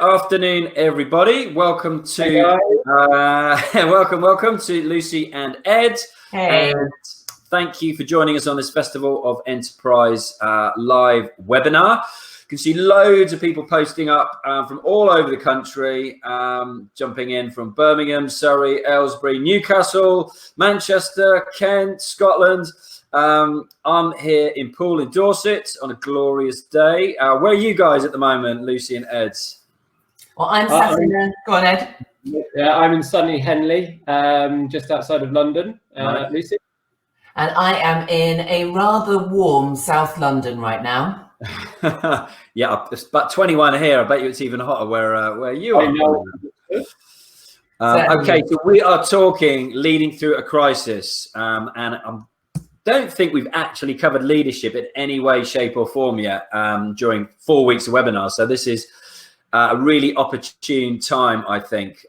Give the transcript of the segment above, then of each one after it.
afternoon, everybody. Welcome to welcome to Lucy and Ed. Hey. And thank you for joining us on this Festival of Enterprise live webinar. You can see loads of people posting up from all over the country, jumping in from Birmingham, Surrey, Aylesbury, Newcastle, Manchester, Kent, Scotland. I'm here in Poole in Dorset on a glorious day. Where are you guys at the moment, Lucy and Ed? Well, I'm sat in there. Go on, Ed. Yeah, I'm in sunny Henley, just outside of London. Right. Lucy? And I am in a rather warm South London right now. Yeah, it's about 21 here. I bet you it's even hotter where you are. Okay, so we are talking leading through a crisis, and I don't think we've actually covered leadership in any way, shape, or form yet during 4 weeks of webinars. So this is a really opportune time, I think.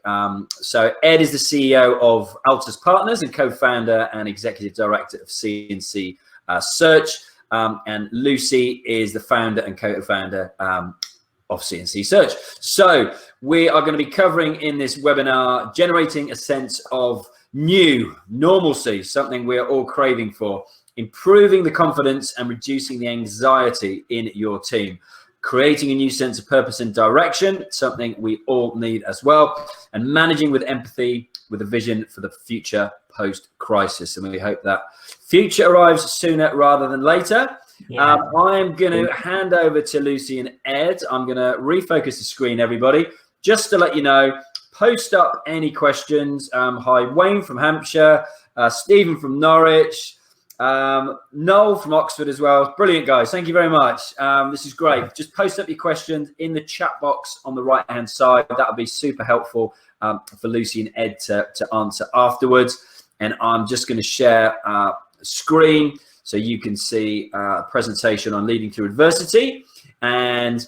So Ed is the CEO of Altus Partners and co-founder and executive director of CNC Search. And Lucy is the founder and co-founder of CNC Search. So we are going to be covering in this webinar, generating a sense of new normalcy, something we're all craving for, improving the confidence and reducing the anxiety in your team, creating a new sense of purpose and direction, something we all need as well, and managing with empathy with a vision for the future post-crisis. And we hope that future arrives sooner rather than later. Yeah. I'm going to hand over to Lucy and Ed. I'm going to refocus the screen, everybody, just to let you know, post up any questions. Hi, Wayne from Hampshire, Stephen from Norwich, Noel from Oxford as well. Brilliant, guys. Thank you very much. This is great. Just post up your questions in the chat box on the right-hand side. That would be super helpful for Lucy and Ed to answer afterwards. And I'm just going to share a screen so you can see a presentation on leading through adversity. And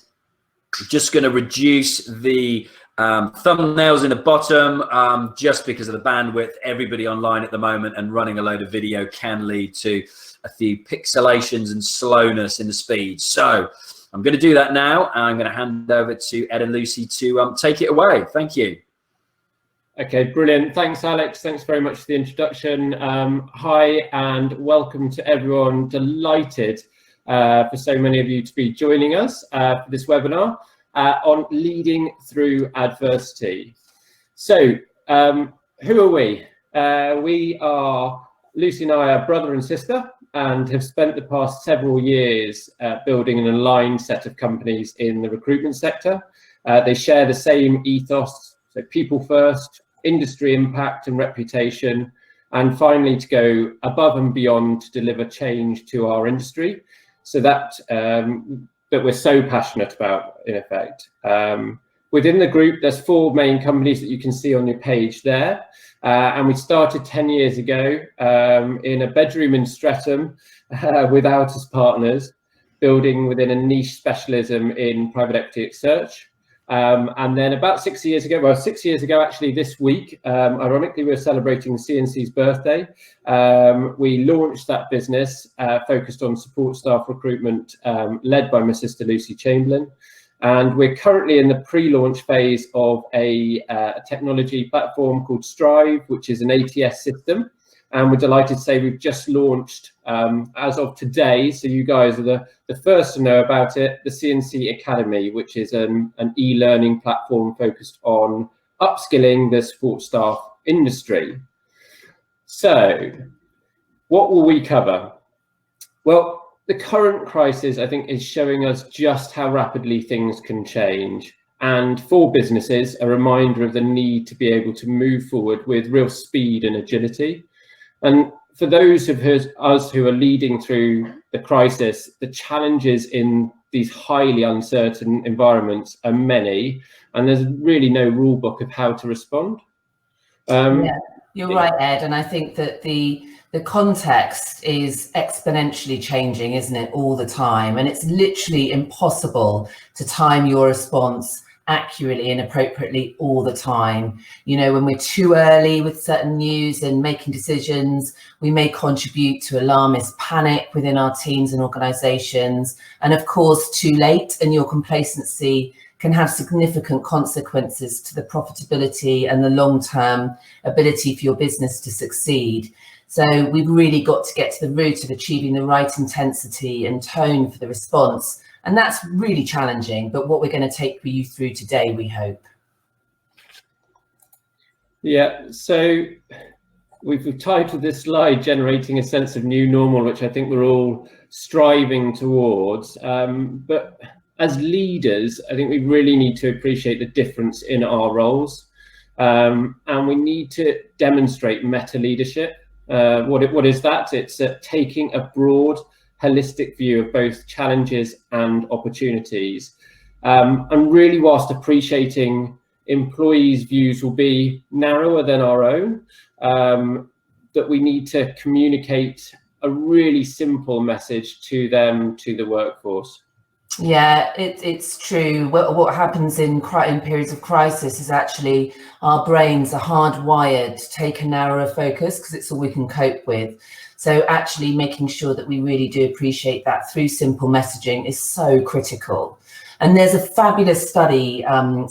just going to reduce the thumbnails in the bottom just because of the bandwidth. Everybody online at the moment and running a load of video can lead to a few pixelations and slowness in the speed. So I'm going to do that now, and I'm going to hand over to Ed and Lucy to take it away. Thank you. Okay, brilliant. Thanks, Alex. Thanks very much for the introduction. Hi, and welcome to everyone. Delighted for so many of you to be joining us for this webinar on leading through adversity. So who are we? We are, Lucy and I are brother and sister, and have spent the past several years building an aligned set of companies in the recruitment sector. They share the same ethos, so people first, industry impact and reputation, and finally to go above and beyond to deliver change to our industry. So that we're so passionate about, in effect. Within the group, there's 4 main companies that you can see on your page there. And we started 10 years ago in a bedroom in Streatham with Altus Partners, building within a niche specialism in private equity search. And then about 6 years ago, well, 6 years ago, actually this week, ironically, we're celebrating CNC's birthday. We launched that business focused on support staff recruitment, led by my sister, Lucy Chamberlain. And we're currently in the pre-launch phase of a technology platform called Strive, which is an ATS system. And we're delighted to say we've just launched, as of today, so you guys are the first to know about it, the CNC Academy, which is an e-learning platform focused on upskilling the support staff industry. So what will we cover? Well, the current crisis, I think, is showing us just how rapidly things can change. And for businesses, a reminder of the need to be able to move forward with real speed and agility. And for those of us who are leading through the crisis, the challenges in these highly uncertain environments are many, and there's really no rule book of how to respond. Yeah, you're right, Ed. And I think that the context is exponentially changing, isn't it, all the time? And it's literally impossible to time your response accurately and appropriately all the time. You know, when we're too early with certain news and making decisions, we may contribute to alarmist panic within our teams and organizations. And of course, too late and your complacency can have significant consequences to the profitability and the long-term ability for your business to succeed. So we've really got to get to the root of achieving the right intensity and tone for the response. And that's really challenging, but what we're going to take you through today, we hope. Yeah, so we've titled this slide Generating a Sense of New Normal, which I think we're all striving towards. But as leaders, I think we really need to appreciate the difference in our roles. And we need to demonstrate meta leadership. What is that? It's taking a broad, holistic view of both challenges and opportunities. And really, whilst appreciating employees' views will be narrower than our own, that we need to communicate a really simple message to them, to the workforce. Yeah, it's true. What happens in periods of crisis is actually our brains are hardwired to take a narrower focus because it's all we can cope with. So actually making sure that we really do appreciate that through simple messaging is so critical. And there's a fabulous study,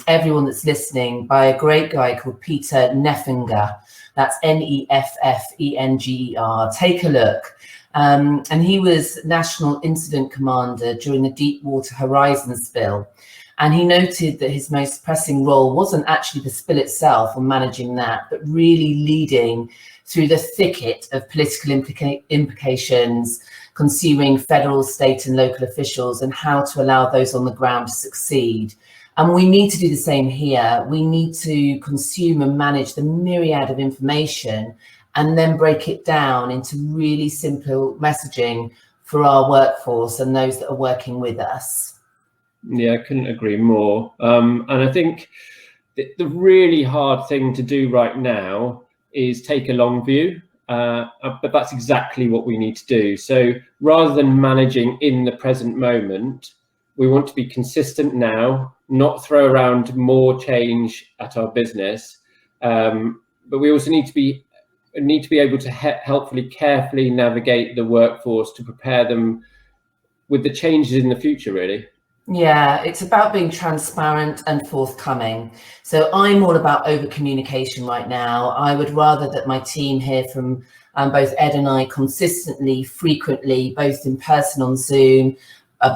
everyone that's listening, by a great guy called Peter Neffenger. That's Neffenger. Take a look. And he was National Incident Commander during the Deepwater Horizon spill. And he noted that his most pressing role wasn't actually the spill itself or managing that, but really leading through the thicket of political implications, consuming federal, state and local officials, and how to allow those on the ground to succeed. And we need to do the same here. We need to consume and manage the myriad of information and then break it down into really simple messaging for our workforce and those that are working with us. Yeah, I couldn't agree more. And I think the really hard thing to do right now is take a long view, but that's exactly what we need to do. So rather than managing in the present moment, we want to be consistent now, not throw around more change at our business, but we also need to be able to helpfully, carefully navigate the workforce to prepare them with the changes in the future, really. Yeah, it's about being transparent and forthcoming. So I'm all about over communication right now. I would rather that my team hear from both Ed and I consistently, frequently, both in person on Zoom,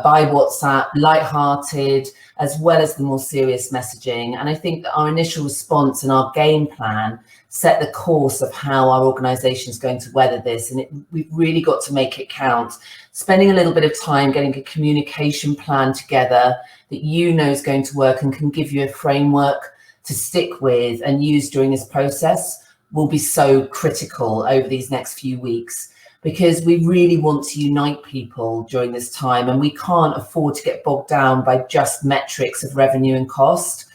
by WhatsApp, lighthearted, as well as the more serious messaging. And I think that our initial response and our game plan set the course of how our organisation is going to weather this. And we've really got to make it count. Spending a little bit of time getting a communication plan together that you know is going to work and can give you a framework to stick with and use during this process will be so critical over these next few weeks, because we really want to unite people during this time, and we can't afford to get bogged down by just metrics of revenue and cost.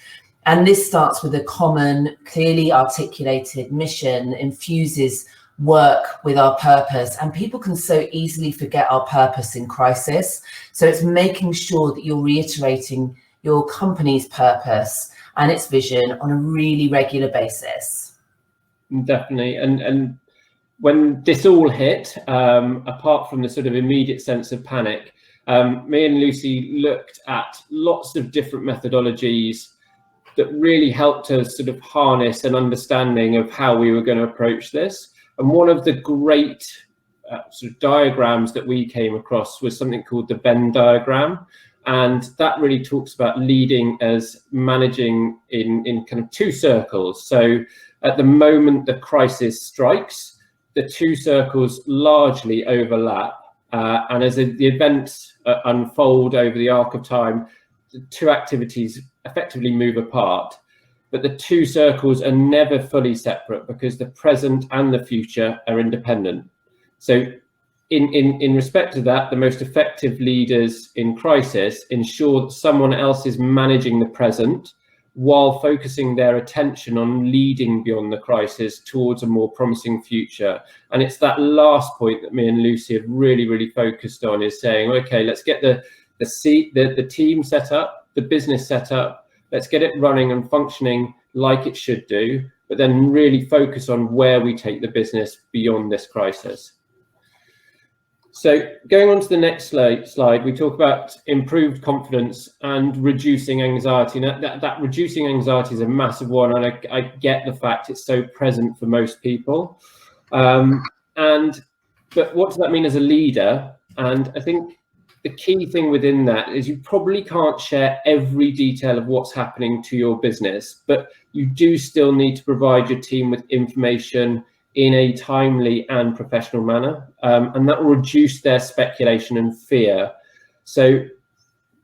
And this starts with a common, clearly articulated mission, infuses work with our purpose, and people can so easily forget our purpose in crisis. So it's making sure that you're reiterating your company's purpose and its vision on a really regular basis. Definitely. And when this all hit, apart from the sort of immediate sense of panic, me and Lucy looked at lots of different methodologies that really helped us sort of harness an understanding of how we were going to approach this. And one of the great sort of diagrams that we came across was something called the Venn diagram. And that really talks about leading as managing in kind of two circles. So at the moment the crisis strikes, the two circles largely overlap. And as the events unfold over the arc of time, the two activities effectively move apart. But the two circles are never fully separate because the present and the future are independent. So in respect to that, the most effective leaders in crisis ensure that someone else is managing the present while focusing their attention on leading beyond the crisis towards a more promising future. And it's that last point that me and Lucy have really focused on, is saying, okay, let's get the team set up, the business set up, let's get it running and functioning like it should do, but then really focus on where we take the business beyond this crisis. So going on to the next slide, we talk about improved confidence and reducing anxiety. Now, that reducing anxiety is a massive one, and I get the fact it's so present for most people. But what does that mean as a leader? And I think the key thing within that is you probably can't share every detail of what's happening to your business, but you do still need to provide your team with information in a timely and professional manner, and that will reduce their speculation and fear. So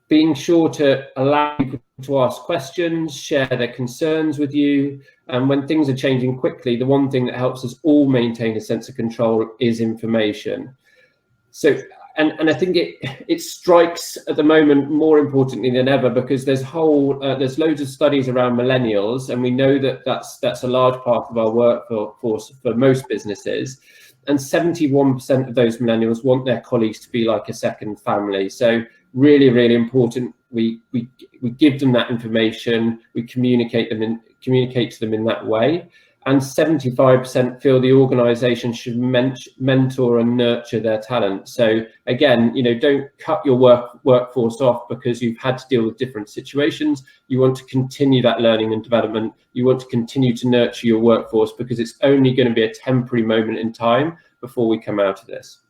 being sure to allow people to ask questions, share their concerns with you, and when things are changing quickly, the one thing that helps us all maintain a sense of control is information. So, and I think it strikes at the moment more importantly than ever, because there's loads of studies around millennials, and we know that that's a large part of our workforce for most businesses, and 71% of those millennials want their colleagues to be like a second family. So really, really important we give them that information, we communicate to them in that way. And 75% feel the organisation should mentor and nurture their talent. So again, don't cut your workforce off because you've had to deal with different situations. You want to continue that learning and development. You want to continue to nurture your workforce, because it's only going to be a temporary moment in time before we come out of this.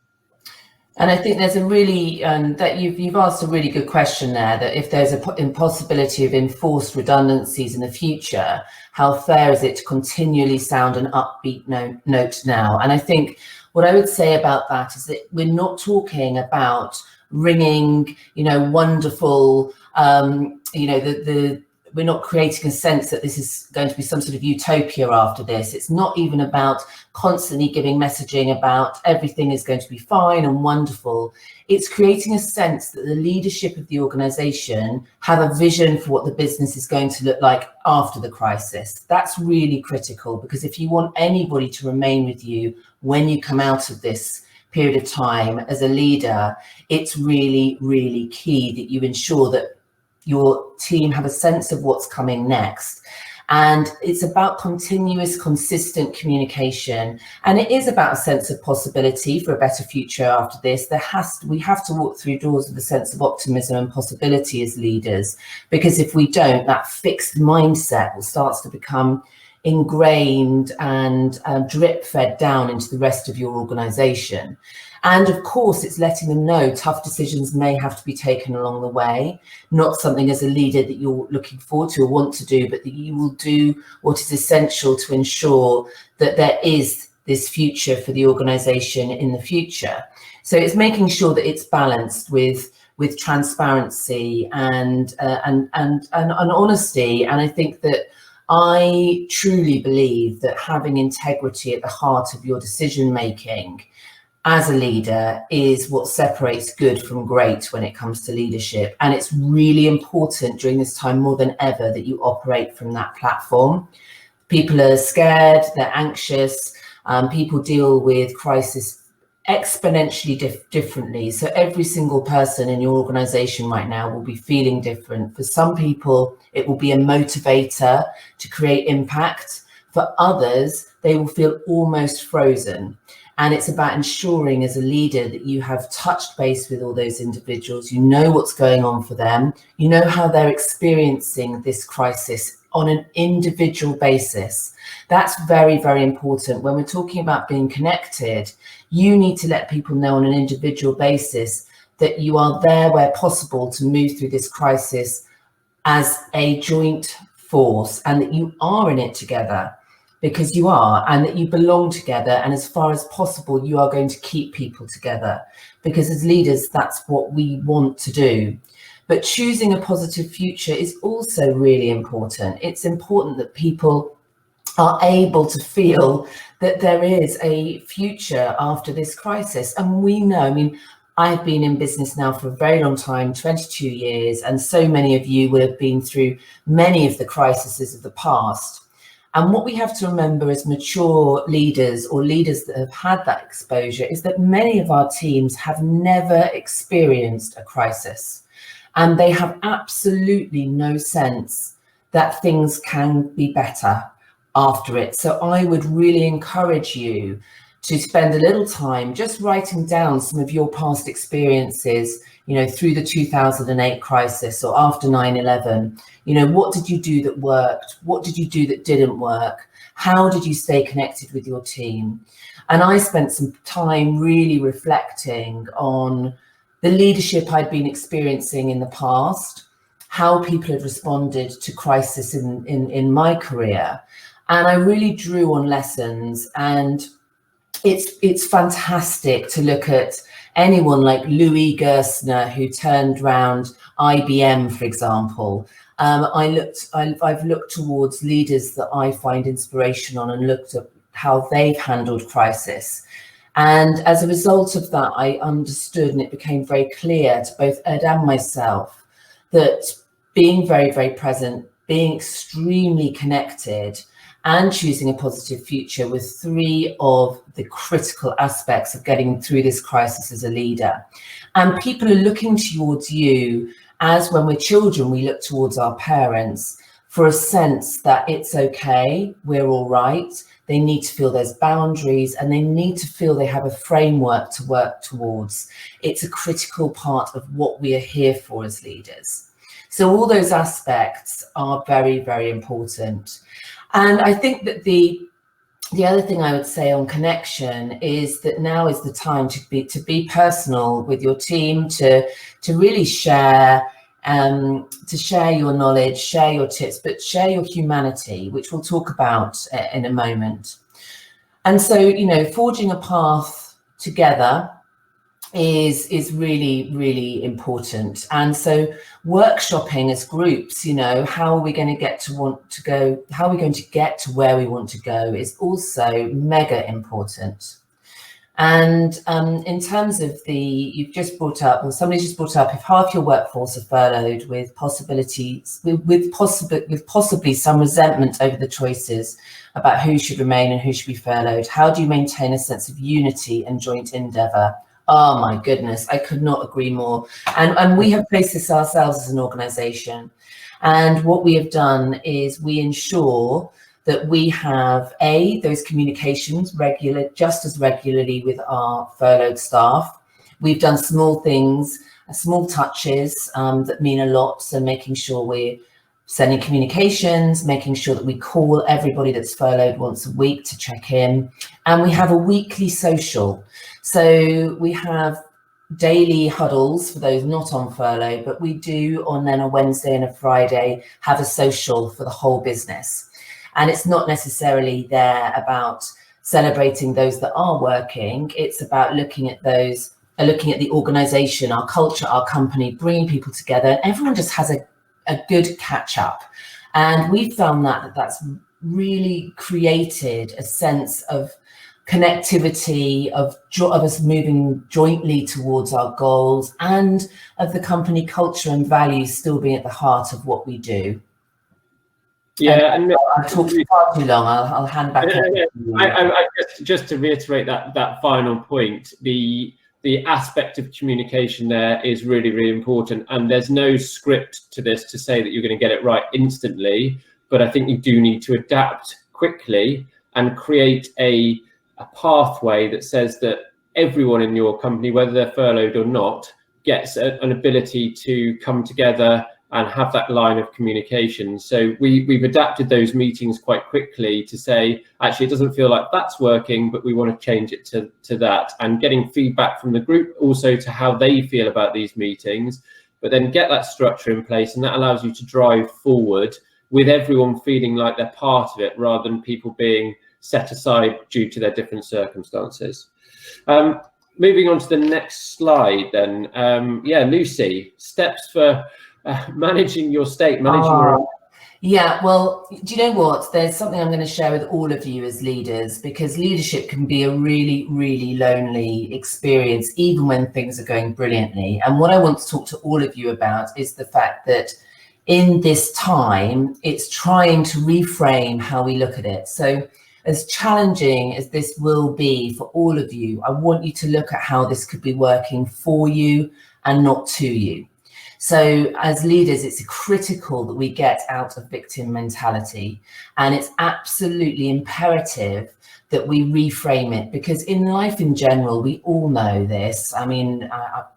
And I think there's a really, that you've asked a really good question there, that if there's a impossibility of enforced redundancies in the future, how fair is it to continually sound an upbeat note now? And I think what I would say about that is that we're not talking about ringing, wonderful, we're not creating a sense that this is going to be some sort of utopia after this. It's not even about constantly giving messaging about everything is going to be fine and wonderful. It's creating a sense that the leadership of the organization have a vision for what the business is going to look like after the crisis. That's really critical, because if you want anybody to remain with you when you come out of this period of time as a leader, it's really, really key that you ensure that your team have a sense of what's coming next. And it's about continuous, consistent communication. And it is about a sense of possibility for a better future after this. We have to walk through doors with a sense of optimism and possibility as leaders, because if we don't, that fixed mindset will start to become ingrained and drip fed down into the rest of your organization. And of course, it's letting them know tough decisions may have to be taken along the way, not something as a leader that you're looking forward to or want to do, but that you will do what is essential to ensure that there is this future for the organization in the future. So it's making sure that it's balanced with transparency and honesty. And I think that I truly believe that having integrity at the heart of your decision making as a leader is what separates good from great when it comes to leadership. And it's really important during this time more than ever that you operate from that platform. People are scared, they're anxious, people deal with crisis exponentially differently. So every single person in your organization right now will be feeling different. For some people, it will be a motivator to create impact. For others, they will feel almost frozen. And it's about ensuring as a leader that you have touched base with all those individuals, you know what's going on for them, you know how they're experiencing this crisis on an individual basis. That's very, very important. When we're talking about being connected, you need to let people know on an individual basis that you are there where possible to move through this crisis as a joint force, and that you are in it together. Because you are, and that you belong together, and as far as possible you are going to keep people together, because as leaders that's what we want to do. But choosing a positive future is also really important. It's important that people are able to feel that there is a future after this crisis. And we know, I've been in business now for a very long time, 22 years, and so many of you will have been through many of the crises of the past. And what we have to remember as mature leaders, or leaders that have had that exposure, is that many of our teams have never experienced a crisis, and they have absolutely no sense that things can be better after it. So I would really encourage you to spend a little time just writing down some of your past experiences, you know, through the 2008 crisis or after 9/11. You know, what did you do that worked? What did you do that didn't work? How did you stay connected with your team? And I spent some time really reflecting on the leadership I'd been experiencing in the past, how people had responded to crisis in my career. And I really drew on lessons, and it's fantastic to look at anyone like Louis Gerstner, who turned around IBM, for example. I've looked towards leaders that I find inspiration on and looked at how they've handled crisis. And as a result of that, I understood, and it became very clear to both Ed and myself, that being very, very present, being extremely connected, and choosing a positive future were three of the critical aspects of getting through this crisis as a leader. And people are looking towards you, as when we're children, we look towards our parents for a sense that it's okay, we're all right. They need to feel there's boundaries, and they need to feel they have a framework to work towards. It's a critical part of what we are here for as leaders. So all those aspects are very, very important. And I think that the other thing I would say on connection is that now is the time to be personal with your team, to really share your knowledge, share your tips, but share your humanity, which we'll talk about in a moment. And so, you know, forging a path together is really, really important. And so workshopping as groups, you know, how are we going to get to where we want to go is also mega important. And in terms of you've just brought up, or somebody just brought up, if half your workforce are furloughed with possibly some resentment over the choices about who should remain and who should be furloughed, how do you maintain a sense of unity and joint endeavour? Oh my goodness, I could not agree more. And we have faced this ourselves as an organisation. And what we have done is we ensure that we have those communications just as regularly with our furloughed staff. We've done small things, small touches that mean a lot. So making sure we're sending communications, making sure that we call everybody that's furloughed once a week to check in. And we have a weekly social. So we have daily huddles for those not on furlough, but we do on then a Wednesday and a Friday have a social for the whole business. And it's not necessarily there about celebrating those that are working. It's about looking at the organization, our culture, our company, bringing people together, and everyone just has a good catch up. And we found that's really created a sense of connectivity, of us moving jointly towards our goals, and of the company culture and values still being at the heart of what we do. Yeah, and I've talked far too long. I'll hand back. I just to reiterate that final point, the aspect of communication there is really, really important. And there's no script to this to say that you're going to get it right instantly, but I think you do need to adapt quickly and create a pathway that says that everyone in your company, whether they're furloughed or not, gets an ability to come together and have that line of communication. So we've adapted those meetings quite quickly to say, actually, it doesn't feel like that's working, but we want to change it to that. And getting feedback from the group also to how they feel about these meetings, but then get that structure in place. And that allows you to drive forward with everyone feeling like they're part of it, rather than people being set aside due to their different circumstances. Moving on to the next slide then. Lucy, steps for managing your state, Yeah, well, do you know what? There's something I'm going to share with all of you as leaders, because leadership can be a really, really lonely experience, even when things are going brilliantly. And what I want to talk to all of you about is the fact that in this time, it's trying to reframe how we look at it. So as challenging as this will be for all of you, I want you to look at how this could be working for you and not to you. So as leaders, it's critical that we get out of victim mentality, and it's absolutely imperative that we reframe it, because in life in general, we all know this. I mean,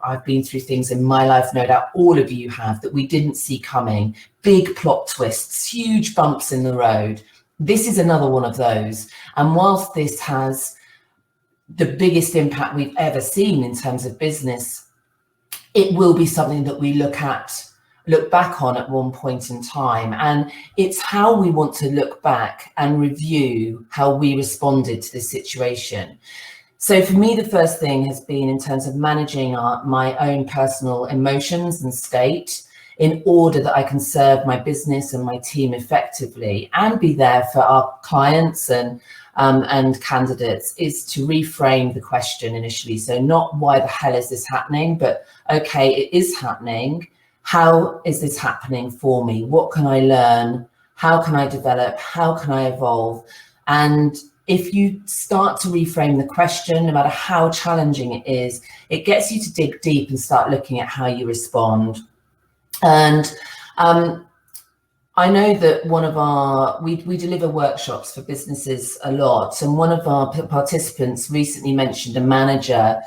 I've been through things in my life, no doubt all of you have, that we didn't see coming. Big plot twists, huge bumps in the road. This is another one of those. And whilst this has the biggest impact we've ever seen in terms of business, it will be something that we look back on at one point in time. And it's how we want to look back and review how we responded to this situation. So for me, the first thing has been in terms of managing my own personal emotions and state, in order that I can serve my business and my team effectively and be there for our clients and candidates, is to reframe the question initially. So not why the hell is this happening, but okay, it is happening. How is this happening for me? What can I learn? How can I develop? How can I evolve? And if you start to reframe the question, no matter how challenging it is, it gets you to dig deep and start looking at how you respond. And I know that we deliver workshops for businesses a lot, and one of our participants recently mentioned a manager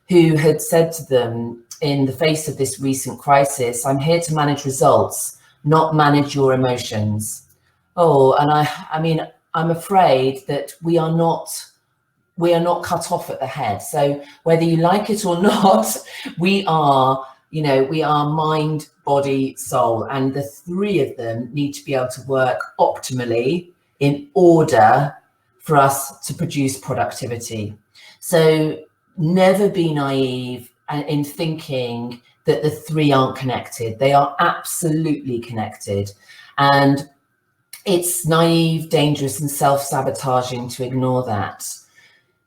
who had said to them, in the face of this recent crisis, "I'm here to manage results, not manage your emotions." Oh, and I mean, I'm afraid that we are not cut off at the head. So whether you like it or not, we are mind, body, soul, and the three of them need to be able to work optimally in order for us to produce productivity. So never be naive in thinking that the three aren't connected. They are absolutely connected. And it's naive, dangerous, and self-sabotaging to ignore that.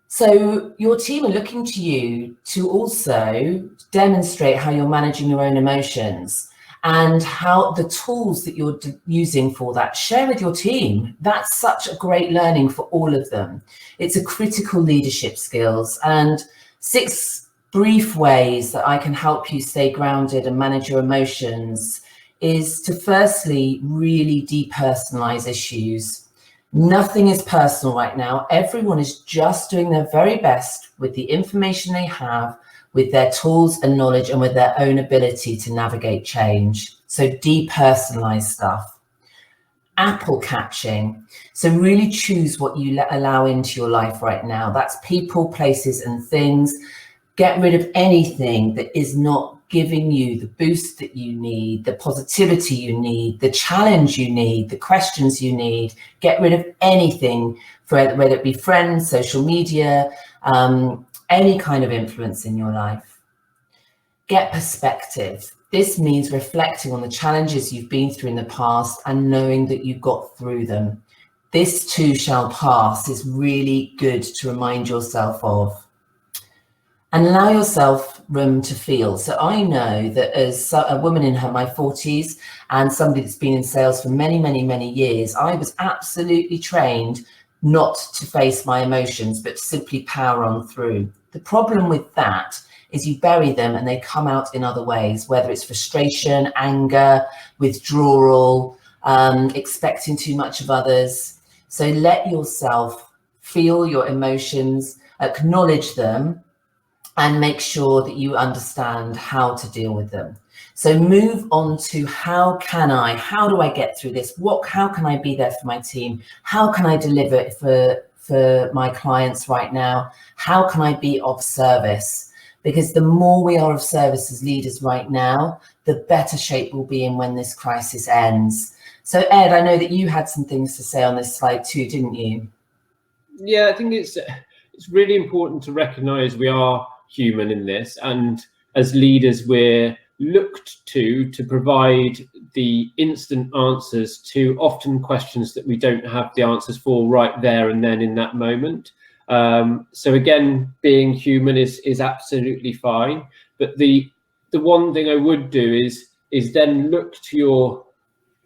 So your team are looking to you to also demonstrate how you're managing your own emotions, and how the tools that you're using for that, share with your team. That's such a great learning for all of them. It's a critical leadership skills. And 6 brief ways that I can help you stay grounded and manage your emotions is to firstly really depersonalize issues. Nothing is personal right now. Everyone is just doing their very best with the information they have, with their tools and knowledge, and with their own ability to navigate change. So depersonalize stuff. Apple catching. So really choose what you allow into your life right now. That's people, places, and things. Get rid of anything that is not giving you the boost that you need, the positivity you need, the challenge you need, the questions you need. Get rid of anything, whether it be friends, social media, any kind of influence in your life. Get perspective. This means reflecting on the challenges you've been through in the past and knowing that you got through them. This too shall pass is really good to remind yourself of. And allow yourself room to feel. So I know that as a woman in my 40s and somebody that's been in sales for many, many, many years, I was absolutely trained not to face my emotions, but to simply power on through. The problem with that is you bury them and they come out in other ways, whether it's frustration, anger, withdrawal, expecting too much of others. So let yourself feel your emotions, acknowledge them, and make sure that you understand how to deal with them. So move on to how do I get through this? How can I be there for my team? How can I deliver for my clients right now? How can I be of service? Because the more we are of service as leaders right now, the better shape we'll be in when this crisis ends. So Ed, I know that you had some things to say on this slide too, didn't you? Yeah, I think it's really important to recognize we are human in this, and as leaders we're looked to provide the instant answers to often questions that we don't have the answers for right there and then in that moment. So again, being human is absolutely fine, but the one thing I would do is then look to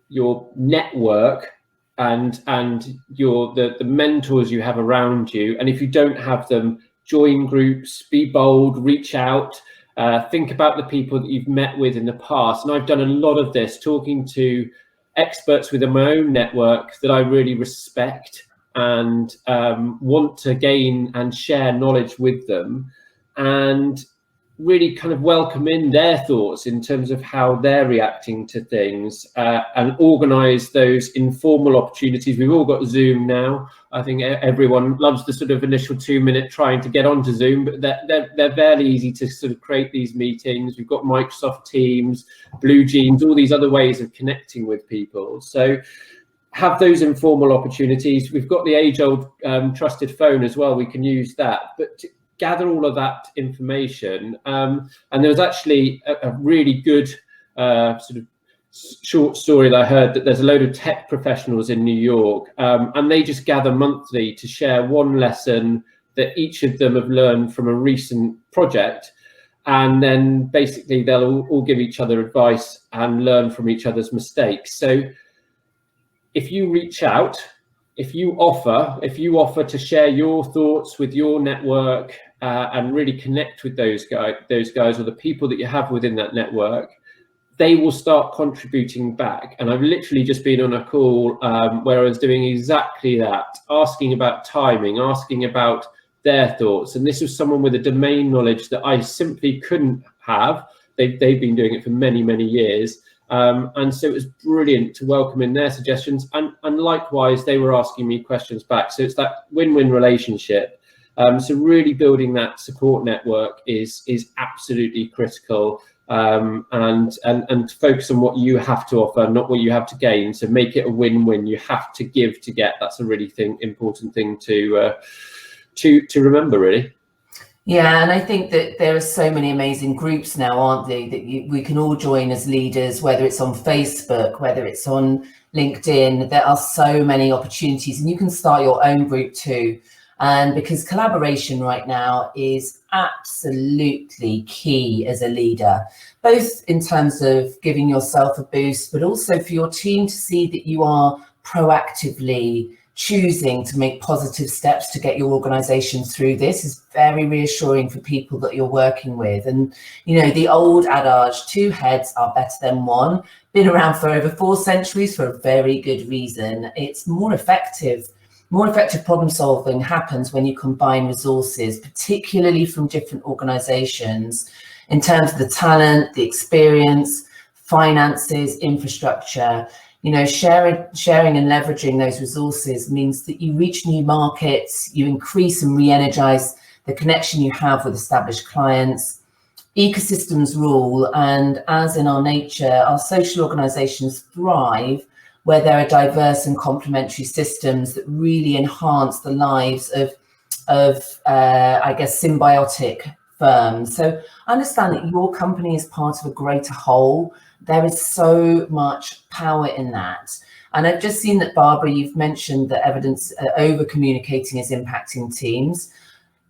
your network and the mentors you have around you, and if you don't have them, join groups, be bold, reach out, Think about the people that you've met with in the past. And I've done a lot of this, talking to experts within my own network that I really respect and want to gain and share knowledge with them, and really kind of welcome in their thoughts in terms of how they're reacting to things, and organise those informal opportunities. We've all got Zoom now. I think everyone loves the sort of initial 2-minute trying to get onto Zoom, but they're fairly easy to sort of create these meetings. We've got Microsoft Teams, Blue Jeans, all these other ways of connecting with people. So have those informal opportunities. We've got the age-old trusted phone as well. We can use that, but gather all of that information. And there was actually a really good sort of short story that I heard, that there's a load of tech professionals in New York, and they just gather monthly to share one lesson that each of them have learned from a recent project. And then basically they'll all give each other advice and learn from each other's mistakes. So if you reach out, if you offer to share your thoughts with your network, and really connect with those guys or the people that you have within that network, they will start contributing back. And I've literally just been on a call where I was doing exactly that, asking about timing, asking about their thoughts. And this was someone with a domain knowledge that I simply couldn't have. They've been doing it for many, many years. And so it was brilliant to welcome in their suggestions. And likewise, they were asking me questions back. So it's that win-win relationship. So really building that support network is absolutely critical, and focus on what you have to offer, not what you have to gain. So make it a win-win. You have to give to get. That's a really important thing to remember, really. Yeah, and I think that there are so many amazing groups now, aren't they, that we can all join as leaders, whether it's on Facebook, whether it's on LinkedIn. There are so many opportunities, and you can start your own group too. And because collaboration right now is absolutely key as a leader, both in terms of giving yourself a boost, but also for your team to see that you are proactively choosing to make positive steps to get your organization through this is very reassuring for people that you're working with. And, you know, the old adage, 2 heads are better than 1, been around for over 4 centuries for a very good reason. It's more effective problem solving happens when you combine resources, particularly from different organizations, in terms of the talent, the experience, finances, infrastructure. You know, sharing and leveraging those resources means that you reach new markets, you increase and re-energize the connection you have with established clients. Ecosystems rule, and as in our nature, our social organizations thrive where there are diverse and complementary systems that really enhance the lives of I guess, symbiotic firms. So understand that your company is part of a greater whole. There is so much power in that. And I've just seen that, Barbara, you've mentioned that evidence over communicating is impacting teams.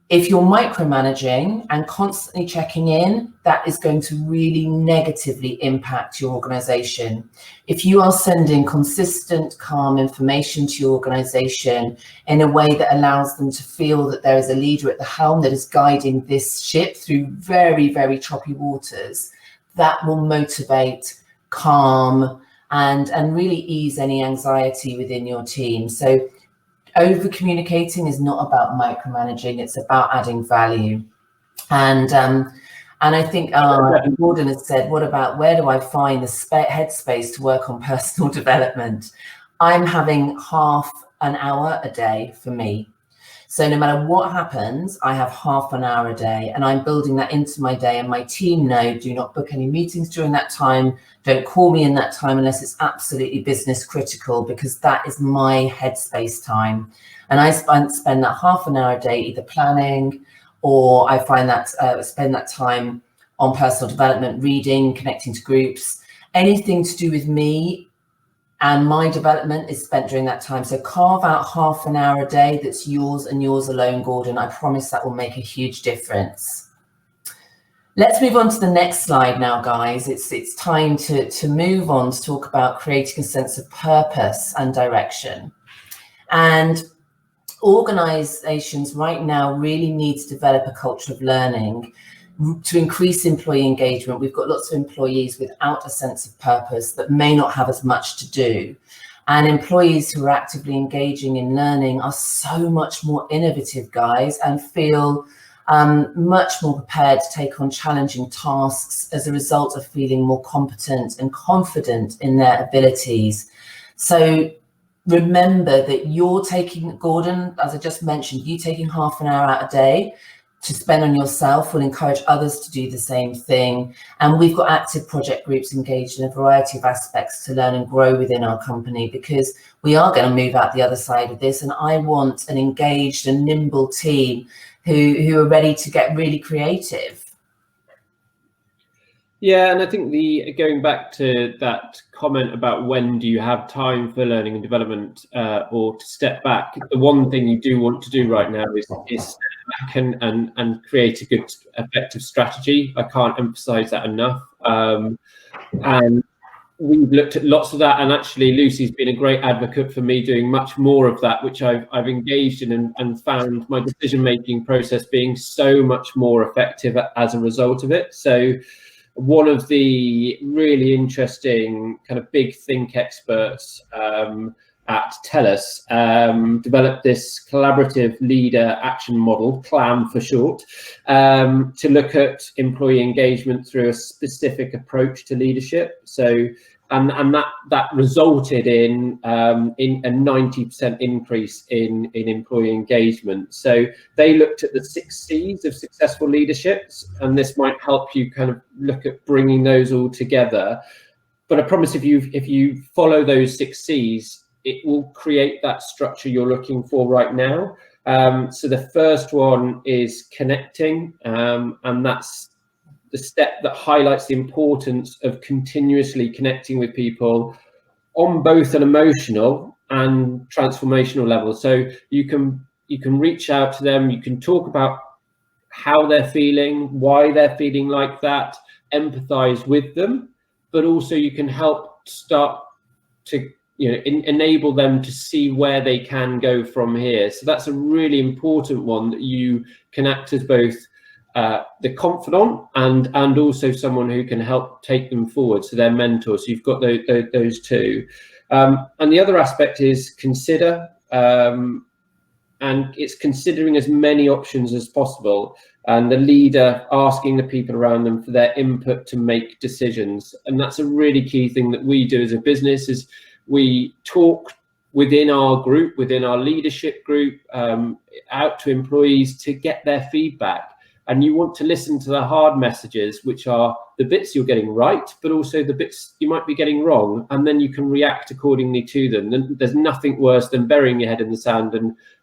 If you're micromanaging and constantly checking in, that is going to really negatively impact your organization. If you are sending consistent, calm information to your organization in a way that allows them to feel that there is a leader at the helm that is guiding this ship through very, very choppy waters, that will motivate, calm, and really ease any anxiety within your team. So over communicating is not about micromanaging, it's about adding value. And I think Gordon has said, what about, where do I find the headspace to work on personal development? I'm having half an hour a day for me. So no matter what happens, I have half an hour a day, and I'm building that into my day. And my team know, do not book any meetings during that time. Don't call me in that time unless it's absolutely business critical, because that is my headspace time. And I spend that half an hour a day either planning, or I find that spend that time on personal development, reading, connecting to groups, anything to do with me. And my development is spent during that time. So carve out half an hour a day that's yours and yours alone, Gordon. I promise that will make a huge difference. Let's move on to the next slide now, guys. It's time to move on to talk about creating a sense of purpose and direction. And organizations right now really need to develop a culture of learning. to increase employee engagement. We've got lots of employees without a sense of purpose that may not have as much to do. And employees who are actively engaging in learning are so much more innovative, guys, and feel much more prepared to take on challenging tasks as a result of feeling more competent and confident in their abilities. So remember that you're taking, Gordon, as I just mentioned, you taking half an hour out a day to spend on yourself will encourage others to do the same thing. And we've got active project groups engaged in a variety of aspects to learn and grow within our company, because we are going to move out the other side of this. And I want an engaged and nimble team who are ready to get really creative. Yeah, and I think going back to that comment about when do you have time for learning and development, or to step back, the one thing you do want to do right now is step back and create a good, effective strategy. I can't emphasize that enough. And we've looked at lots of that, and actually Lucy's been a great advocate for me doing much more of that, which I've engaged in and found my decision-making process being so much more effective as a result of it. So one of the really interesting kind of big think experts at TELUS developed this collaborative leader action model, CLAM for short, to look at employee engagement through a specific approach to leadership. So, and that resulted in a 90% increase in employee engagement. So they looked at the 6 C's of successful leaderships, and this might help you kind of look at bringing those all together. But I promise if you follow those 6 C's, it will create that structure you're looking for right now. So the first one is connecting, and that's the step that highlights the importance of continuously connecting with people on both an emotional and transformational level. So you can reach out to them, you can talk about how they're feeling, why they're feeling like that, empathize with them, but also you can help start to enable them to see where they can go from here. So that's a really important one, that you can act as both the confidant and also someone who can help take them forward, so they're mentors. So you've got those two. And the other aspect is consider, and it's considering as many options as possible, and the leader asking the people around them for their input to make decisions. And that's a really key thing that we do as a business, is we talk within our group, within our leadership group, out to employees to get their feedback. And you want to listen to the hard messages, which are the bits you're getting right, but also the bits you might be getting wrong, and then you can react accordingly to them. And there's nothing worse than burying your head in the sand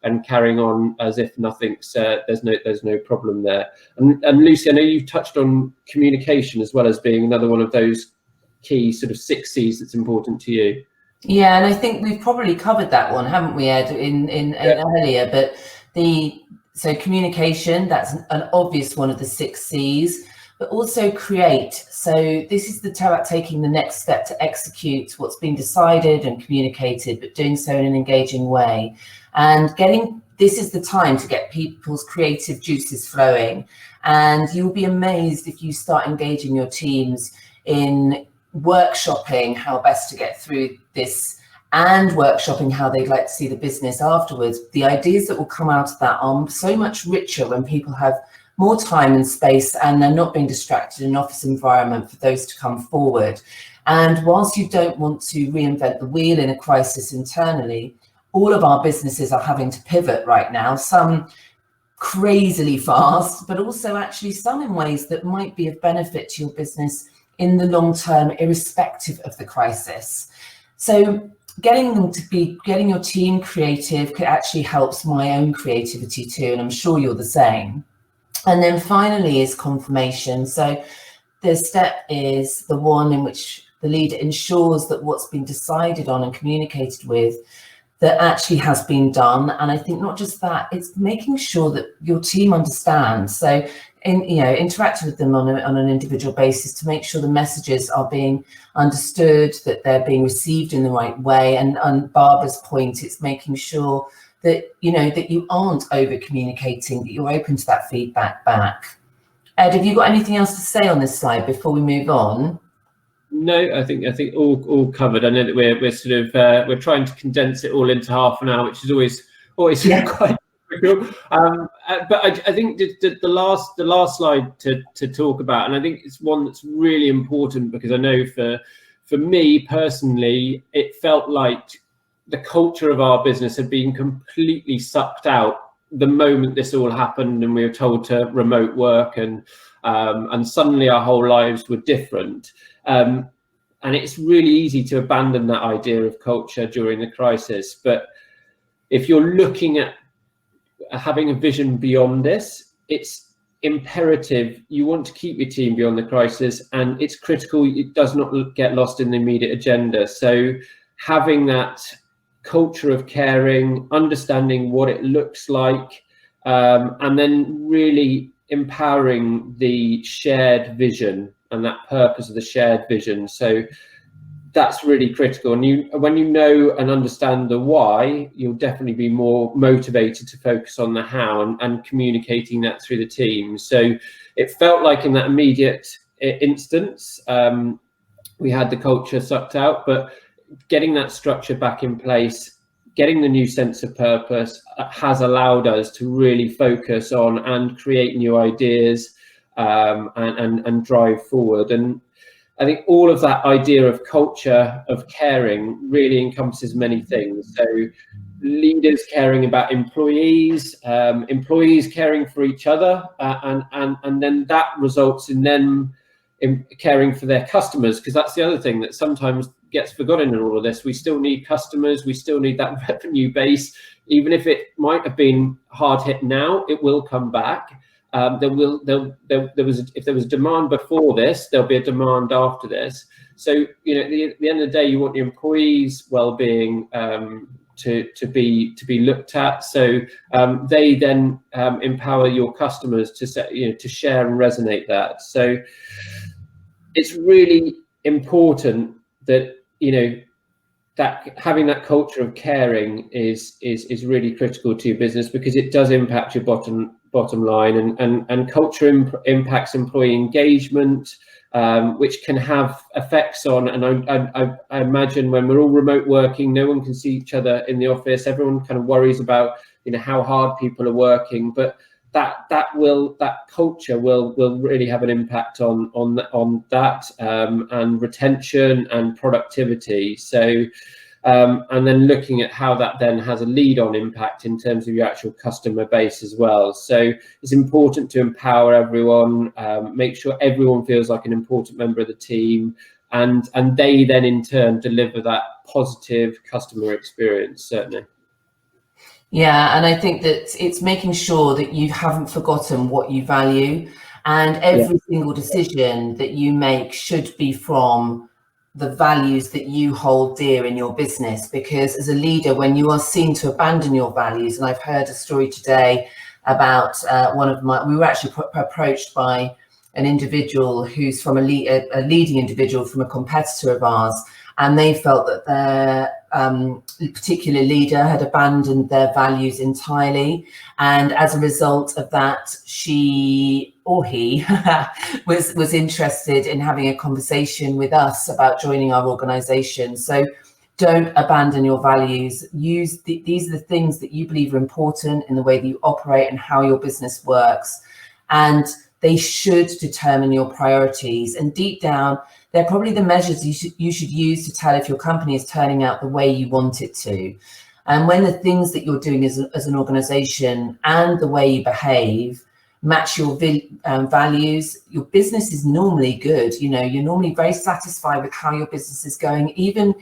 and carrying on as if nothing's there's no problem there. And Lucy, I know you touched on communication as well as being another one of those key sort of 6 C's that's important to you. Yeah, and I think we've probably covered that one, haven't we, Ed, in earlier? But so communication, that's an obvious one of the 6 C's, but also create. So this is about taking the next step to execute what's been decided and communicated, but doing so in an engaging way. And this is the time to get people's creative juices flowing. And you'll be amazed if you start engaging your teams in workshopping how best to get through this, and workshopping how they'd like to see the business afterwards. The ideas that will come out of that are so much richer when people have more time and space and they're not being distracted in an office environment for those to come forward. And whilst you don't want to reinvent the wheel in a crisis internally, all of our businesses are having to pivot right now, some crazily fast, but also actually some in ways that might be of benefit to your business in the long term, irrespective of the crisis. So getting your team creative actually helps my own creativity too, and I'm sure you're the same. And then finally is confirmation. So the step is the one in which the leader ensures that what's been decided on and communicated with, that actually has been done. And I think not just that, it's making sure that your team understands. So interacting with them on an individual basis to make sure the messages are being understood, that they're being received in the right way. And on Barbara's point, it's making sure that that you aren't over communicating, that you're open to that feedback back. Ed, have you got anything else to say on this slide before we move on? No, I think all covered. I know that we're sort of we're trying to condense it all into half an hour, which is always quite difficult. But I think the last slide to talk about, and I think it's one that's really important, because I know for me personally, it felt like the culture of our business had been completely sucked out the moment this all happened and we were told to remote work, and suddenly our whole lives were different. And it's really easy to abandon that idea of culture during the crisis. But if you're looking at having a vision beyond this, it's imperative you want to keep your team beyond the crisis, and it's critical it does not get lost in the immediate agenda. So having that culture of caring, understanding what it looks like, and then really empowering the shared vision and that purpose of the shared vision. So that's really critical. And when you know and understand the why, you'll definitely be more motivated to focus on the how, and communicating that through the team. So it felt like in that immediate instance, we had the culture sucked out, but getting that structure back in place, getting the new sense of purpose has allowed us to really focus on and create new ideas, and drive forward. And I think all of that idea of culture of caring really encompasses many things. So leaders caring about employees, employees caring for each other, and then that results in them caring for their customers, because that's the other thing that sometimes gets forgotten in all of this. We still need customers, we still need that revenue base. Even if it might have been hard hit now, it will come back. If there was demand before this, there'll be a demand after this. So, you know, at the end of the day, you want your employees' well-being to be looked at. So they then empower your customers to share and resonate that. So it's really important that, you know, that having that culture of caring is really critical to your business, because it does impact your bottom line, and culture impacts employee engagement, which can have effects on, and I imagine when we're all remote working, no one can see each other in the office. Everyone kind of worries about, you know, how hard people are working, but that culture will really have an impact on that, and retention and productivity. So and then looking at how that then has a lead-on impact in terms of your actual customer base as well. So it's important to empower everyone, make sure everyone feels like an important member of the team, and they then in turn deliver that positive customer experience, certainly. Yeah, and I think that it's making sure that you haven't forgotten what you value, and every single decision that you make should be from the values that you hold dear in your business. Because as a leader, when you are seen to abandon your values, and I've heard a story today about we were actually approached by an individual who's from a leading individual from a competitor of ours, and they felt that their particular leader had abandoned their values entirely, and as a result of that, she or he was interested in having a conversation with us about joining our organization. So don't abandon your values. These are the things that you believe are important in the way that you operate and how your business works, and they should determine your priorities. And deep down, they're probably the measures you should use to tell if your company is turning out the way you want it to. And when the things that you're doing as an organization and the way you behave match your values, your business is normally good. You know, you're normally very satisfied with how your business is going, even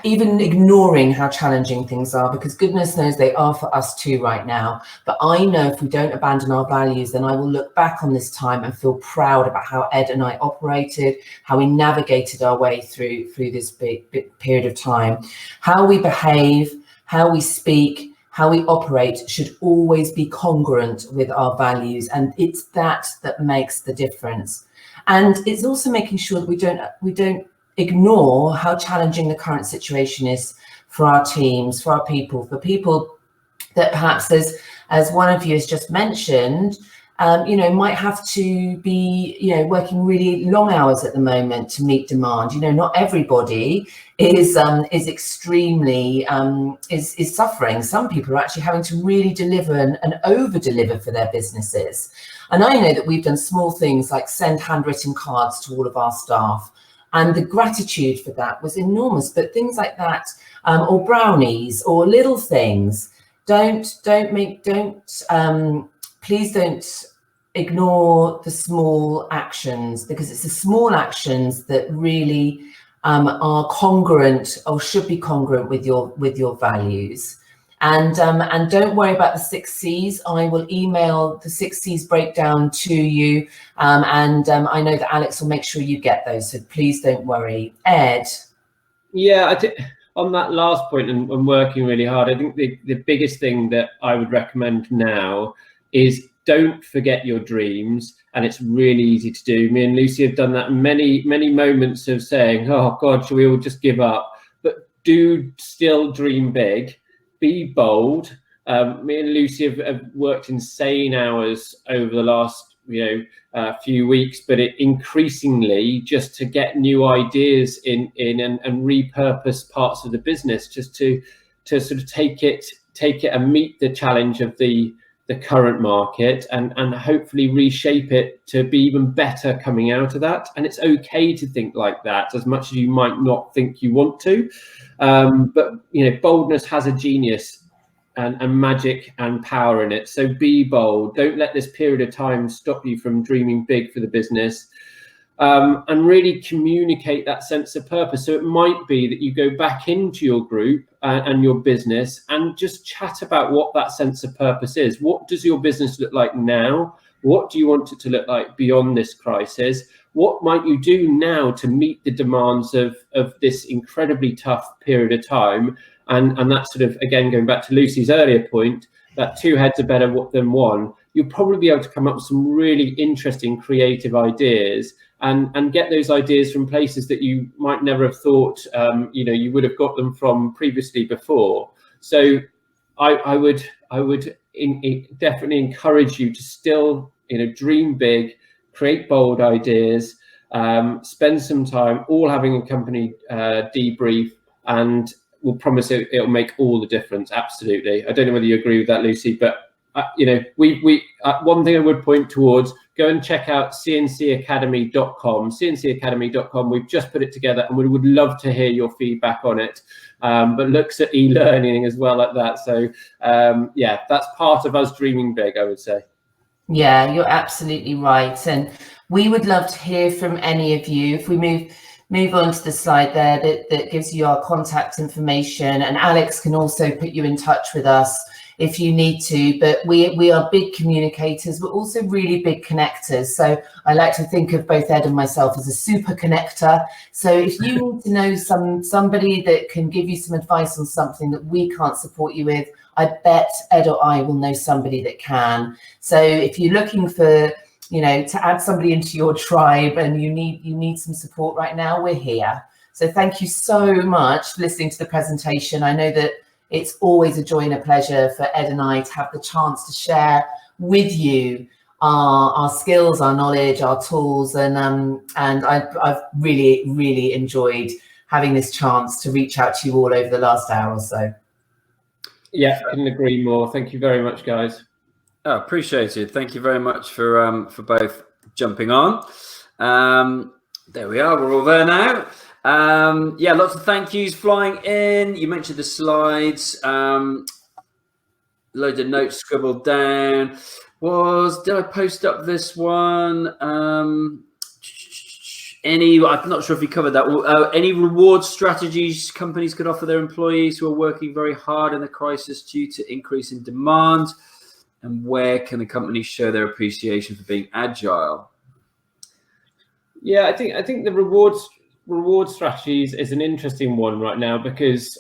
ignoring how challenging things are, because goodness knows they are for us too right now. But I know if we don't abandon our values, then I will look back on this time and feel proud about how Ed and I operated, how we navigated our way through this big period of time. How we behave, how we speak, how we operate should always be congruent with our values, and it's that makes the difference. And it's also making sure that we don't ignore how challenging the current situation is for our teams, for people that perhaps, as one of you has just mentioned, might have to be, working really long hours at the moment to meet demand. Not everybody is extremely is suffering. Some people are actually having to really deliver and over deliver for their businesses. And I know that we've done small things like send handwritten cards to all of our staff, and the gratitude for that was enormous. But things like that, or brownies, or little things, please don't ignore the small actions, because it's the small actions that really are congruent, or should be congruent with your values. And don't worry about the 6 C's. I will email the 6 C's breakdown to you, and I know that Alex will make sure you get those, so please don't worry. Ed? Yeah, I think on that last point, and working really hard, I think the biggest thing that I would recommend now is don't forget your dreams. And it's really easy to do. Me and Lucy have done that many moments of saying, oh God, should we all just give up? But do still dream big, be bold. Me and Lucy have worked insane hours over the last few weeks, but increasingly just to get new ideas in and repurpose parts of the business, just to sort of take it and meet the challenge of the current market, and hopefully reshape it to be even better coming out of that. And it's okay to think like that, as much as you might not think you want to. But boldness has a genius and magic and power in it. So be bold. Don't let this period of time stop you from dreaming big for the business, and really communicate that sense of purpose. So it might be that you go back into your group and your business and just chat about what that sense of purpose is. What does your business look like now? What do you want it to look like beyond this crisis? What might you do now to meet the demands of this incredibly tough period of time? And that's sort of, again, going back to Lucy's earlier point, that 2 heads are better than 1. You'll probably be able to come up with some really interesting, creative ideas, and get those ideas from places that you might never have thought you would have got them from previously before. So I would definitely encourage you to still dream big, create bold ideas, spend some time all having a company debrief, and we'll promise it'll make all the difference. Absolutely. I don't know whether you agree with that, Lucy, but one thing I would point towards, go and check out cncacademy.com. cncacademy.com. We've just put it together, and we would love to hear your feedback on it. But looks at e-learning as well like that. So that's part of us dreaming big, I would say. Yeah, you're absolutely right. And we would love to hear from any of you. If we move on to the slide there that gives you our contact information, and Alex can also put you in touch with us if you need to. But we are big communicators. We're also really big connectors. So I like to think of both Ed and myself as a super connector. So if you need to know somebody that can give you some advice on something that we can't support you with, I bet Ed or I will know somebody that can. So if you're looking for to add somebody into your tribe and you need some support right now, we're here. So thank you so much for listening to the presentation. I know that it's always a joy and a pleasure for Ed and I to have the chance to share with you our skills, our knowledge, our tools, and I've really enjoyed having this chance to reach out to you all over the last hour or so. Yeah, couldn't agree more. Thank you very much, guys. Oh, appreciate it. Thank you very much for both jumping on. There we are. We're all there now. Lots of thank yous flying in. You mentioned the slides. Loads of notes scribbled down. Did I post up this one? I'm not sure if we covered that. Any reward strategies companies could offer their employees who are working very hard in the crisis due to increase in demand? And where can the company show their appreciation for being agile? Yeah, I think the reward strategies is an interesting one right now, because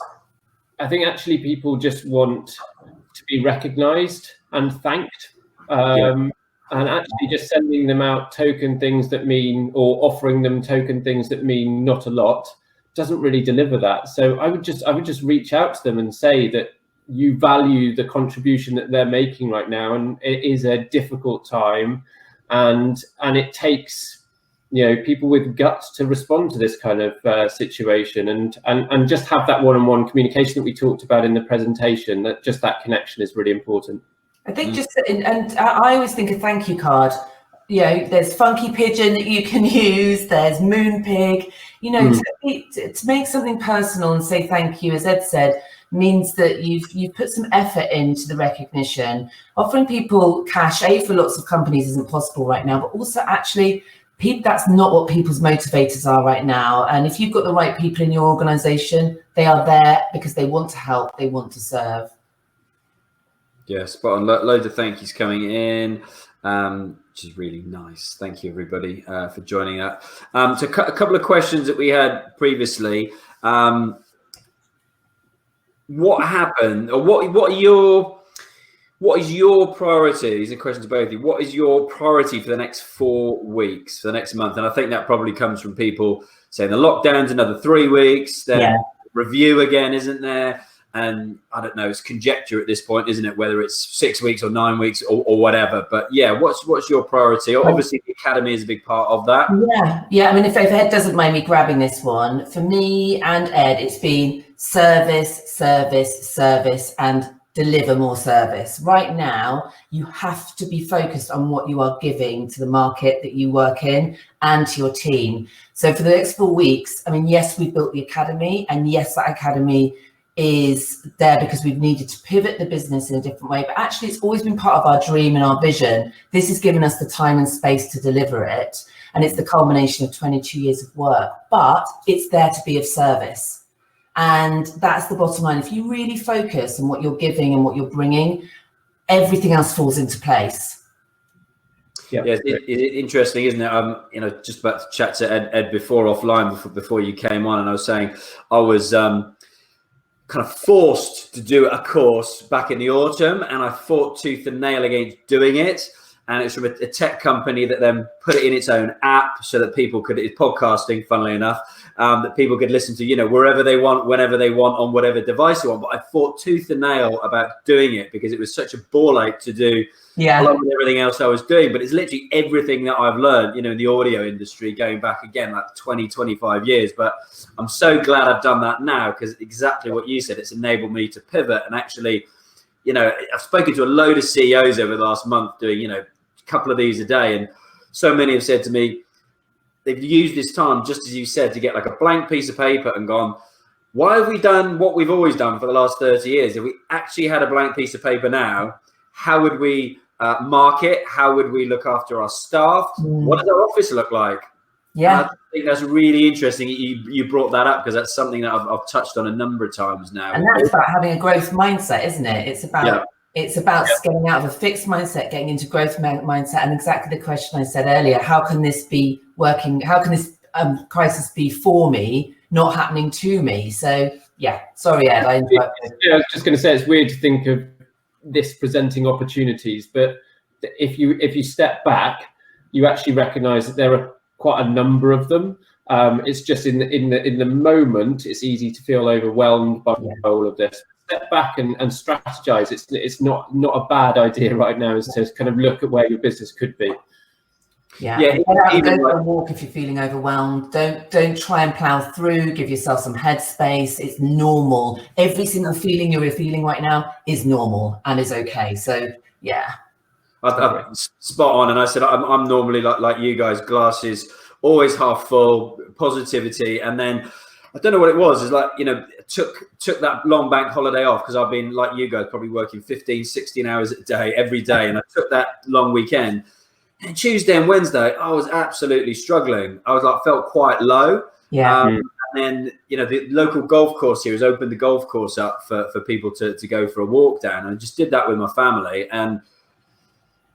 I think actually people just want to be recognised and thanked, and actually just sending them out token things that mean, or offering them token things that mean not a lot, doesn't really deliver that. So I would just reach out to them and say that you value the contribution that they're making right now, and it is a difficult time, and it takes, you know, people with guts to respond to this kind of situation, and just have that one-on-one communication that we talked about in the presentation. That just that connection is really important. I think and I always think a thank you card. You know, there's Funky Pigeon that you can use. There's Moonpig. You know, to make something personal and say thank you, as Ed said, means that you've put some effort into the recognition. Offering people cash, for lots of companies isn't possible right now, but also actually, that's not what people's motivators are right now. And if you've got the right people in your organization, they are there because they want to help, they want to serve. Yeah, spot on. Loads of thank yous coming in, which is really nice. Thank you, everybody, for joining up. So a couple of questions that we had previously. What happened, or what is your priority? These are questions to both of you. What is your priority for the next 4 weeks, for the next month? And I think that probably comes from people saying the lockdown's another 3 weeks, then review again, isn't there? And I don't know, it's conjecture at this point, isn't it? Whether it's 6 weeks or 9 weeks or whatever. But yeah, what's your priority? Obviously, the academy is a big part of that. Yeah. I mean, if Ed doesn't mind me grabbing this one, for me and Ed, it's been service, and deliver more service. Right now, you have to be focused on what you are giving to the market that you work in and to your team. So for the next 4 weeks, I mean, yes, we've built the academy, and yes, that academy is there because we've needed to pivot the business in a different way, but actually it's always been part of our dream and our vision. This has given us the time and space to deliver it, and it's the culmination of 22 years of work, but it's there to be of service. And that's the bottom line. If you really focus on what you're giving and what you're bringing, everything else falls into place. Yeah, it's interesting, isn't it? You know, just about to chat to Ed before offline, before you came on, and I was saying I was kind of forced to do a course back in the autumn, and I fought tooth and nail against doing it. And it's from a tech company that then put it in its own app so that people could, it's podcasting, funnily enough, that people could listen to, you know, wherever they want, whenever they want, on whatever device they want. But I fought tooth and nail about doing it because it was such a ball ache to do, along with everything else I was doing. But it's literally everything that I've learned, you know, in the audio industry, going back again, like 20, 25 years. But I'm so glad I've done that now, because exactly what you said, it's enabled me to pivot. And actually, you know, I've spoken to a load of CEOs over the last month doing, you know, couple of these a day, and so many have said to me they've used this time, just as you said, to get like a blank piece of paper and gone, why have we done what we've always done for the last 30 years? If we actually had a blank piece of paper now, how would we market? How would we look after our staff? What does our office look like? I think that's really interesting. You brought that up, because that's something that I've touched on a number of times now. And that's about having a growth mindset, isn't it? It's about getting out of a fixed mindset, getting into growth mindset. And exactly the question I said earlier, how can this be working? How can this crisis be for me, not happening to me? So, yeah, sorry, Ed, I interrupted. I was just going to say, it's weird to think of this presenting opportunities, but if you step back, you actually recognize that there are quite a number of them. It's just in the moment, it's easy to feel overwhelmed by all of this. Step back and strategize. It's not a bad idea right now, is to kind of look at where your business could be. Go for a walk if you're feeling overwhelmed. Don't try and plow through. Give yourself some headspace. It's normal. Every single feeling you're feeling right now is normal and is okay. So I'm spot on. And I said I'm normally like you guys, glasses always half full, positivity. And then I don't know what it was. It's like, you know, took that long bank holiday off, because I've been like you guys, probably working 15, 16 hours a day every day. And I took that long weekend. And Tuesday and Wednesday, I was absolutely struggling. I was like, felt quite low. And then, you know, the local golf course here has opened the golf course up for people to go for a walk down. And I just did that with my family. And,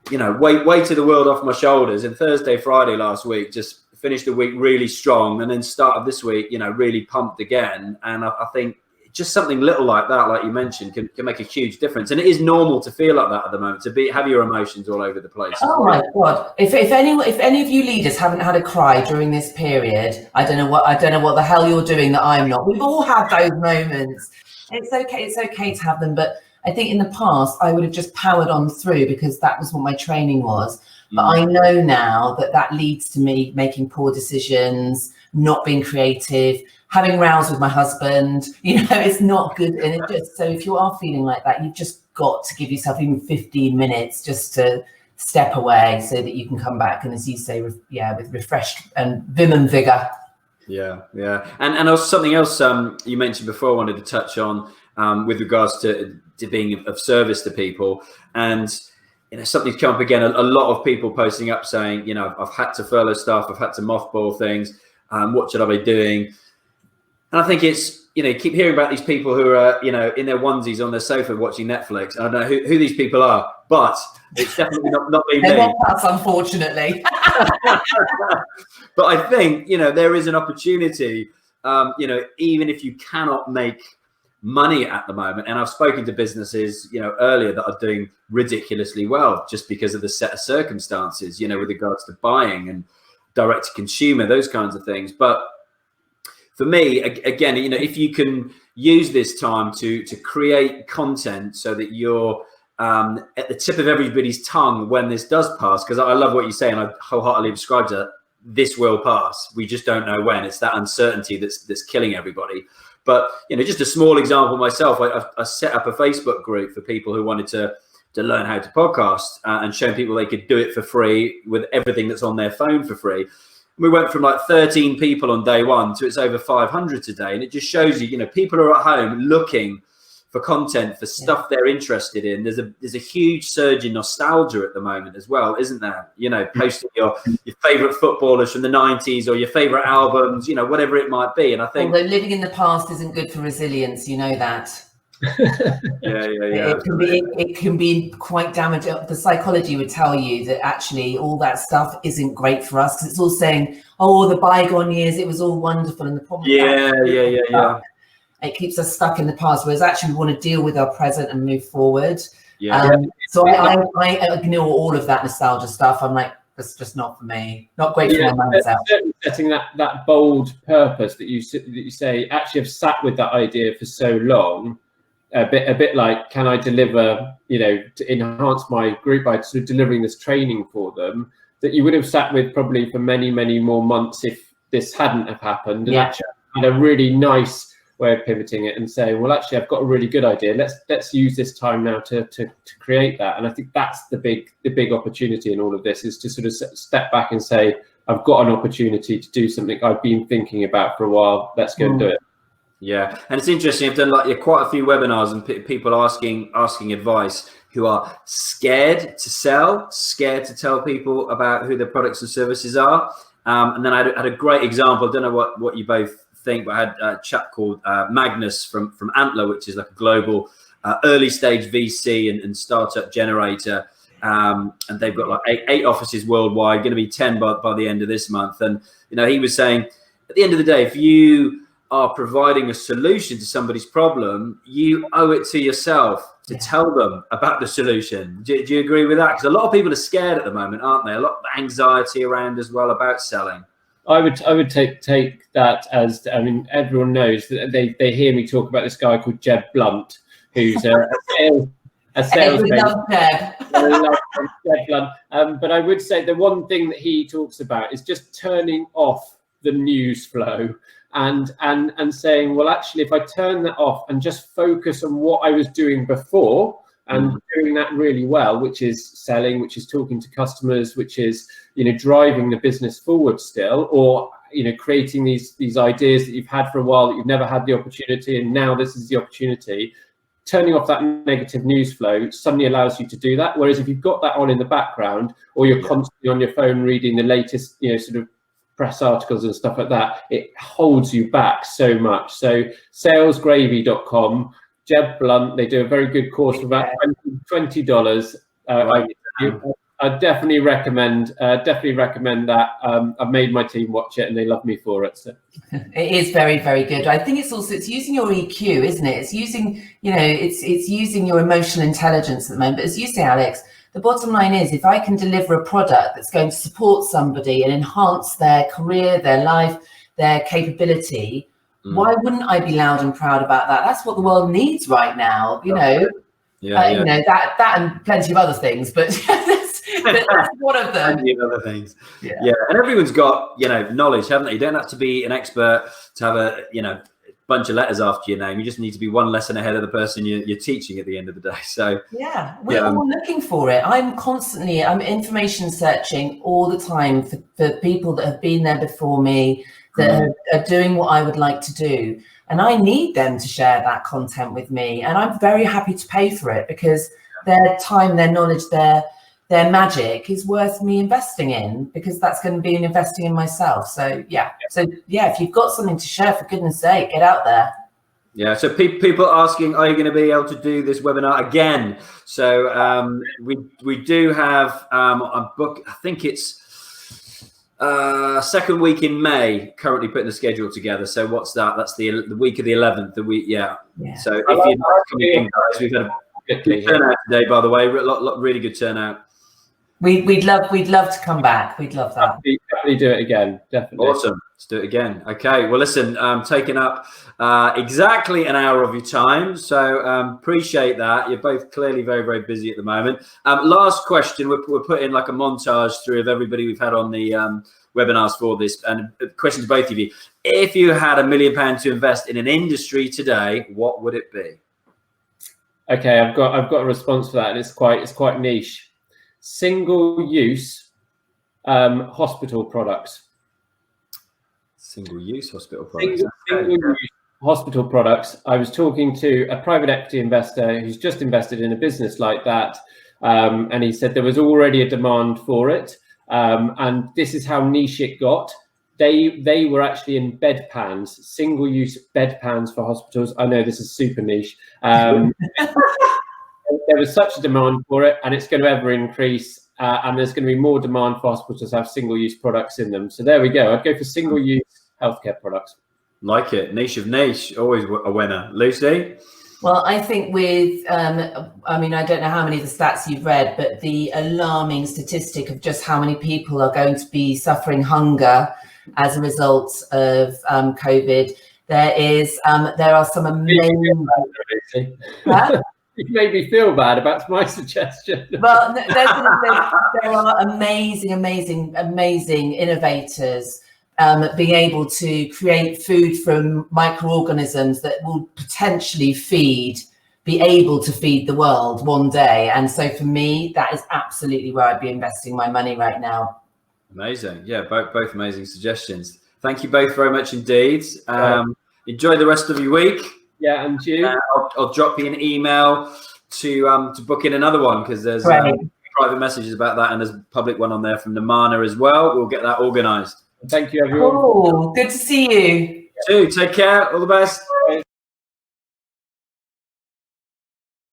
you know, weighted the world off my shoulders. And Thursday, Friday last week, just finished the week really strong, and then started this week, you know, really pumped again. And I think just something little like that, like you mentioned, can make a huge difference. And it is normal to feel like that at the moment, to have your emotions all over the place. Oh my God! If any of you leaders haven't had a cry during this period, I don't know what the hell you're doing that I'm not. We've all had those moments. It's okay to have them, but I think in the past I would have just powered on through because that was what my training was. But I know now that leads to me making poor decisions, not being creative, having rows with my husband. It's not good. And so if you are feeling like that, you've just got to give yourself even 15 minutes just to step away so that you can come back. And as you say, with refreshed and vim and vigor. Yeah. And also something else you mentioned before I wanted to touch on with regards to being of service to people. And something's come up again. A lot of people posting up saying, I've had to furlough staff, I've had to mothball things. What should I be doing? And I think it's, keep hearing about these people who are, in their onesies on their sofa watching Netflix. I don't know who these people are, but it's definitely not been me. That's unfortunately. But I think, there is an opportunity, even if you cannot make money at the moment. And I've spoken to businesses, earlier that are doing ridiculously well just because of the set of circumstances, with regards to buying and direct to consumer, those kinds of things. But for me, again, if you can use this time to create content so that you're at the tip of everybody's tongue when this does pass, because I love what you say and I wholeheartedly subscribe to that. This will pass. We just don't know when. It's that uncertainty that's killing everybody. But just a small example myself, I set up a Facebook group for people who wanted to learn how to podcast and showing people they could do it for free with everything that's on their phone for free. We went from like 13 people on day one to it's over 500 today. And it just shows you, people are at home looking for content, for stuff they're interested in. There's a huge surge in nostalgia at the moment as well, isn't there? Posting your favorite footballers from the 90s or your favorite albums, whatever it might be. And I think although living in the past isn't good for resilience, that. Yeah. It can be quite damaging. The psychology would tell you that actually all that stuff isn't great for us because it's all saying, oh, the bygone years, it was all wonderful. And the problem it keeps us stuck in the past, whereas actually we want to deal with our present and move forward. So I ignore all of that nostalgia stuff. I'm like, that's just not for me. Not great for my mindset. Setting that bold purpose that you say, actually have sat with that idea for so long. A bit like, can I deliver, to enhance my group by sort of delivering this training for them that you would have sat with probably for many, many more months if this hadn't have happened. And actually had a really nice way of pivoting it and saying, well, actually, I've got a really good idea. Let's use this time now to create that. And I think that's the big opportunity in all of this, is to sort of step back and say, I've got an opportunity to do something I've been thinking about for a while. Let's go and do it. Yeah, and it's interesting. I've done quite a few webinars and people asking advice who are scared to sell, scared to tell people about who their products and services are. And then I had a great example. I don't know what you both think, but I had a chap called Magnus from Antler, which is like a global early stage VC and startup generator. And they've got like eight offices worldwide, going to be 10 by the end of this month. And, he was saying at the end of the day, if you are providing a solution to somebody's problem, you owe it to yourself to tell them about the solution. Do you agree with that? Because a lot of people are scared at the moment, aren't they? A lot of anxiety around as well about selling. I would take that as, everyone knows that they hear me talk about this guy called Jeb Blunt, who's a sales Jeb Blunt. But I would say the one thing that he talks about is just turning off the news flow and saying, well, actually, if I turn that off and just focus on what I was doing before and doing that really well, which is selling, which is talking to customers, which is, driving the business forward still, or, creating these ideas that you've had for a while that you've never had the opportunity, and now this is the opportunity. Turning off that negative news flow suddenly allows you to do that. Whereas if you've got that on in the background, or you're constantly on your phone reading the latest, sort of press articles and stuff like that, it holds you back so much. So salesgravy.com, Jeb Blunt, they do a very good course for about $20. I definitely recommend that. I've made my team watch it and they love me for it. So it is very, very good. I think it's using your EQ, isn't it? It's using, it's using your emotional intelligence at the moment. But as you say, Alex, the bottom line is, if I can deliver a product that's going to support somebody and enhance their career, their life, their capability, Why wouldn't I be loud and proud about that? That's what the world needs right now, you know. You know, that and plenty of other things, but that's one of them. Plenty of other things. Yeah, and everyone's got, you know, knowledge, haven't they? You don't have to be an expert to have a, you know, bunch of letters after your name. You just need to be one lesson ahead of the person you're teaching at the end of the day. So yeah, we're all looking for it. I'm information searching all the time for people that have been there before me, that are doing what I would like to do. And I need them to share that content with me. And I'm very happy to pay for it, because their time, their knowledge, their magic is worth me investing in, because that's going to be an investing in myself. So yeah, if you've got something to share, for goodness sake, get out there. Yeah, so people asking, are you going to be able to do this webinar again? So we do have a book, I think it's second week in May, currently putting the schedule together. So what's that? That's the week of the 11th. So if you're not coming in, guys, we've had a good turnout today, by the way. Really good turnout. We'd love to come back. We'd love that. Definitely do it again. Definitely. Awesome. Let's do it again. Okay. Well, listen, taking up exactly an hour of your time. So appreciate that. You're both clearly very, very busy at the moment. Last question. We're putting like a montage through of everybody we've had on the webinars for this. And question to both of you. If you had £1 million to invest in an industry today, what would it be? Okay, I've got a response for that, and it's quite niche. Single-use hospital products. Single-use hospital products. Single-use hospital products. I was talking to a private equity investor who's just invested in a business like that, and he said there was already a demand for it, and this is how niche it got. They were actually in bedpans, single-use bedpans for hospitals. I know this is super niche. There was such a demand for it, and it's going to ever increase, and there's going to be more demand for hospitals to have single-use products in them. So there we go. I'd go for single-use healthcare products. Like it. Niche of niche, always a winner. Lucy? Well, I think with, I mean, I don't know how many of the stats you've read, but the alarming statistic of just how many people are going to be suffering hunger as a result of COVID. There are some amazing... You made me feel bad about my suggestion. Well, there are amazing innovators being able to create food from microorganisms that will potentially be able to feed the world one day. And so for me, that is absolutely where I'd be investing my money right now. Amazing. Yeah, both amazing suggestions. Thank you both very much indeed. Enjoy the rest of your week. Yeah, and you. I'll drop you an email to book in another one, because there's private messages about that, and there's a public one on there from Namana as well. We'll get that organised. Thank you, everyone. Cool. Good to see you. You too. Take care. All the best.